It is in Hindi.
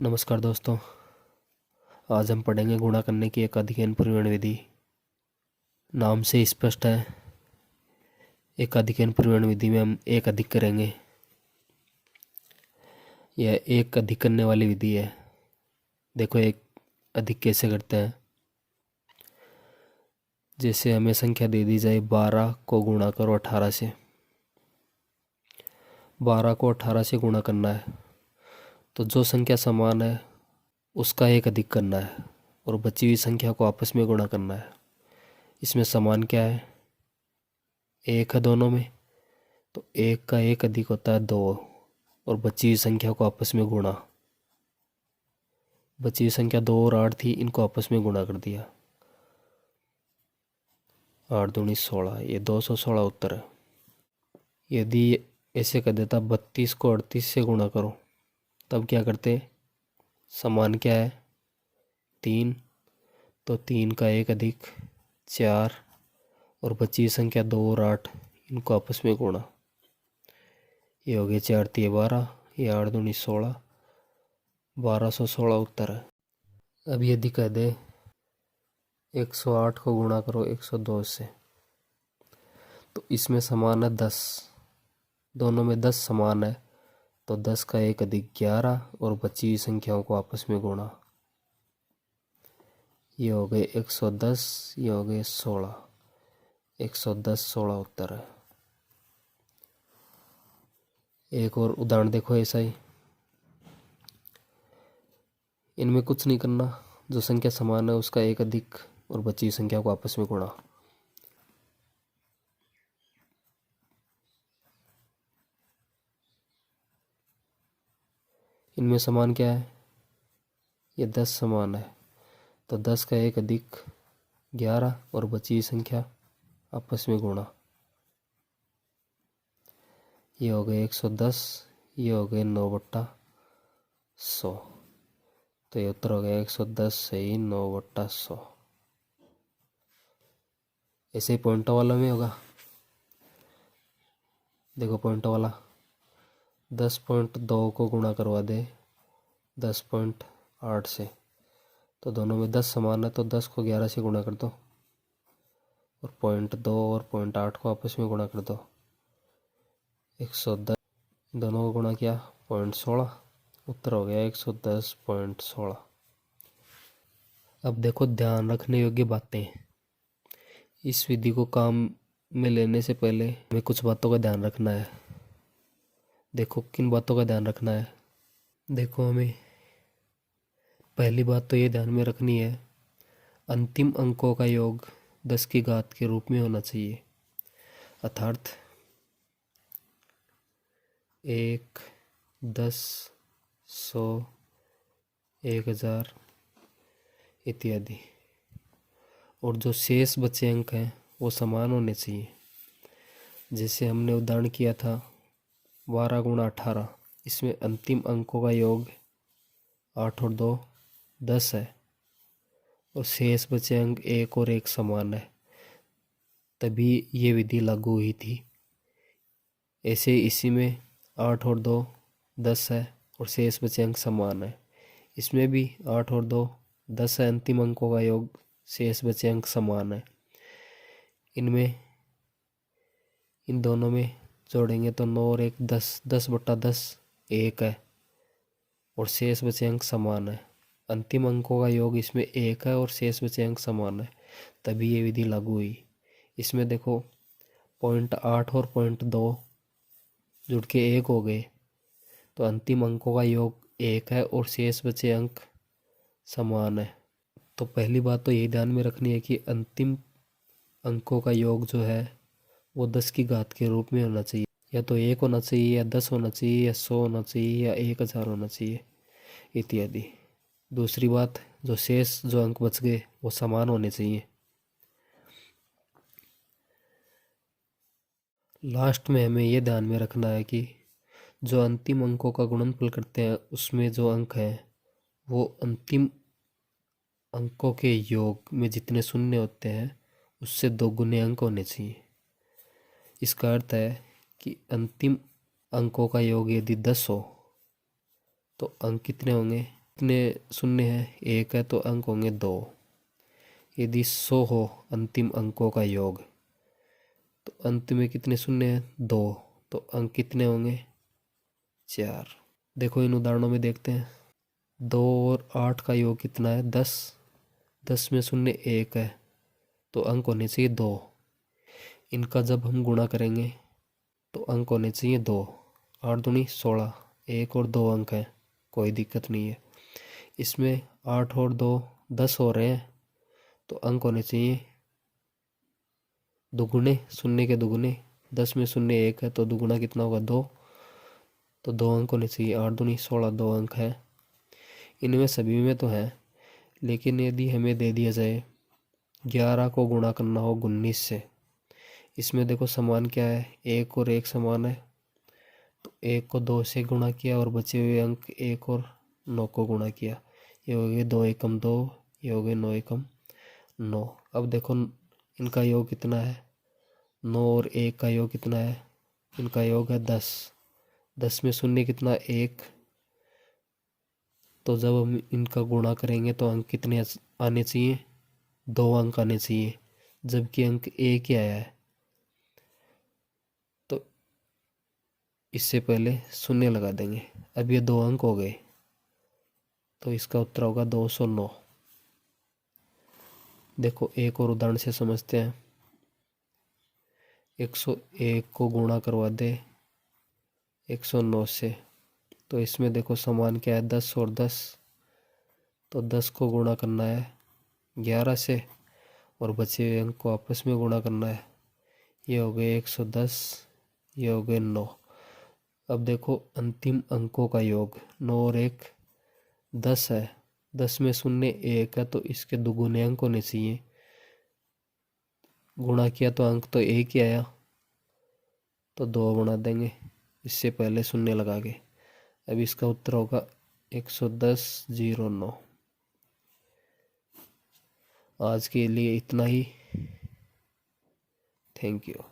नमस्कार दोस्तों। आज हम पढ़ेंगे गुणा करने की एकाधिक परिवहन विधि। नाम से स्पष्ट है, एकाधिक परिवहन विधि में हम एक अधिक करेंगे। यह एक अधिक करने वाली विधि है। देखो एक अधिक कैसे करते हैं। जैसे हमें संख्या दे दी जाए 12 को गुणा करो 18 से। 12 को 18 से गुणा करना है तो जो संख्या समान है उसका एक अधिक करना है और बची हुई संख्या को आपस में गुणा करना है। इसमें समान क्या है? एक है दोनों में, तो एक का एक अधिक होता है 2 और बची हुई संख्या को आपस में गुणा। बची हुई संख्या 2 और 8 थी, इनको आपस में गुणा कर दिया। 8 दूनी 16, ये 216 उत्तर है। यदि ऐसे कर देता 32 को 38 से गुणा करो, तब क्या करते? समान क्या है? 3, तो 3 का एक अधिक 4 और बची हुई संख्या 2 और 8, इनको आपस में गुणा। ये हो गए 4 3 12, ये 8 दूनी 16, 1216 उत्तर है। अब यदि कह दे 108 को गुणा करो 102 से, तो इसमें समान है 10। दोनों में 10 समान है, तो 10 का एक अधिक 11 और बची हुई संख्याओं को आपस में गुणा। ये हो गए 110, ये हो गए 16, 110 16 उत्तर है। एक और उदाहरण देखो ऐसा ही। इनमें कुछ नहीं करना, जो संख्या समान है उसका एक अधिक और बची हुई संख्या को आपस में गुणा। इनमें समान क्या है? ये 10 समान है, तो 10 का एक अधिक 11 और बची हुई संख्या आपस में गुणा। ये हो गए 110, ये हो गए 9/100, तो ये उत्तर हो गया 110 सही 9/100। ऐसे ही पॉइंटों वाला में होगा। देखो पॉइंटों वाला 10.2 को गुणा करवा दे 10.8 से, तो दोनों में 10 समान है, तो 10 को 11 से गुणा कर दो और 0.2 और 0.8 को आपस में गुणा कर दो। 110 दोनों को गुणा किया 0.16, उत्तर हो गया 110.16। अब देखो ध्यान रखने योग्य बातें। इस विधि को काम में लेने से पहले हमें कुछ बातों का ध्यान रखना है। देखो किन बातों का ध्यान रखना है। देखो हमें पहली बात तो ये ध्यान में रखनी है, अंतिम अंकों का योग 10 की घात के रूप में होना चाहिए। अर्थात 1, 10, 100, 1000 इत्यादि। और जो शेष बचे अंक हैं वो समान होने चाहिए। जैसे हमने उदाहरण किया था 12 गुणा 18, इसमें अंतिम अंकों का योग 8 और 2 10 है और शेष बचे अंक 1 और 1 समान है, तभी ये विधि लागू हुई थी। ऐसे इसी में 8 और 2 10 है और शेष बचे अंक समान है, इसमें भी 8 और 2 10 है, अंतिम अंकों का योग शेष बचे अंक समान है। इनमें इन दोनों में जोड़ेंगे तो 9 और 1 10, 10/10 1 है और शेष बचे अंक समान है। अंतिम अंकों का योग इसमें 1 है और शेष बचे अंक समान है, तभी ये विधि लागू हुई। इसमें देखो 0.8 और 0.2 जुड़ के 1 हो गए, तो अंतिम अंकों का योग 1 है और शेष बचे अंक समान है। तो पहली बात तो यही ध्यान में रखनी है कि अंतिम अंकों का योग जो है वो 10 की घात के रूप में होना चाहिए। या तो 1 होना चाहिए, या 10 होना चाहिए, या 100 होना चाहिए, या 1000 होना चाहिए इत्यादि। दूसरी बात, जो शेष जो अंक बच गए वो समान होने चाहिए। लास्ट में हमें ये ध्यान में रखना है कि जो अंतिम अंकों का गुणनफल करते हैं उसमें जो अंक हैं वो अंतिम अंकों के योग में जितने शून्य होते हैं उससे 2 गुने अंक होने चाहिए। इसका अर्थ है कि अंतिम अंकों का योग यदि 10 हो तो अंक कितने होंगे? कितने शून्य हैं? 1 है तो अंक होंगे 2। यदि 100 हो अंतिम अंकों का योग तो अंत में कितने शून्य हैं? 2। तो अंक कितने होंगे? 4। देखो इन उदाहरणों में देखते हैं। 2 और 8 का योग कितना है? 10। 10 में शून्य 1 है तो अंक होने चाहिए 2। इनका जब हम गुणा करेंगे तो अंक होने चाहिए 2। 8 दूनी 16, 1 और 2 अंक हैं, कोई दिक्कत नहीं है। इसमें 8 और 2 10 हो रहे हैं तो अंक होने चाहिए दुगुने, शून्य के दुगुने। 10 में शून्य 1 है तो दुगुना कितना होगा? 2। तो 2 अंक होने चाहिए। 8 दूनी 16, 2 अंक हैं। इनमें सभी में तो है, लेकिन यदि हमें दे दिया जाए 11 को गुणा करना हो 19 से, इसमें देखो समान क्या है? 1 और 1 समान है तो 1 को 2 से गुणा किया और बचे हुए अंक 1 और 9 को गुणा किया। ये हो गए 2 एकम 2, ये हो गए 9 एकम 9। अब देखो इनका योग कितना है? 9 और 1 का योग कितना है? इनका योग है 10। 10 में शून्य कितना? 1। तो जब हम इनका गुणा करेंगे तो अंक कितने आने चाहिए? 2 अंक आने चाहिए, जबकि अंक 1 ही आया है। तो इससे पहले शून्य लगा देंगे। अब ये 2 अंक हो गए तो इसका उत्तर होगा 209। देखो एक और उदाहरण से समझते हैं। 101 को गुणा करवा दे 109 से, तो इसमें देखो समान क्या है? 10 और 10। तो 10 को गुणा करना है 11 से और बचे हुए अंक को आपस में गुणा करना है। ये हो गए 110, ये हो गए 9। अब देखो अंतिम अंकों का योग 9 और 1 10 है। 10 में शून्य 1 है तो इसके दुगुने अंक होने चाहिए। गुणा किया तो अंक तो 1 ही आया तो 2 बना देंगे इससे पहले शून्य लगा के। अब इसका उत्तर होगा 110,09। आज के लिए इतना ही। Thank you.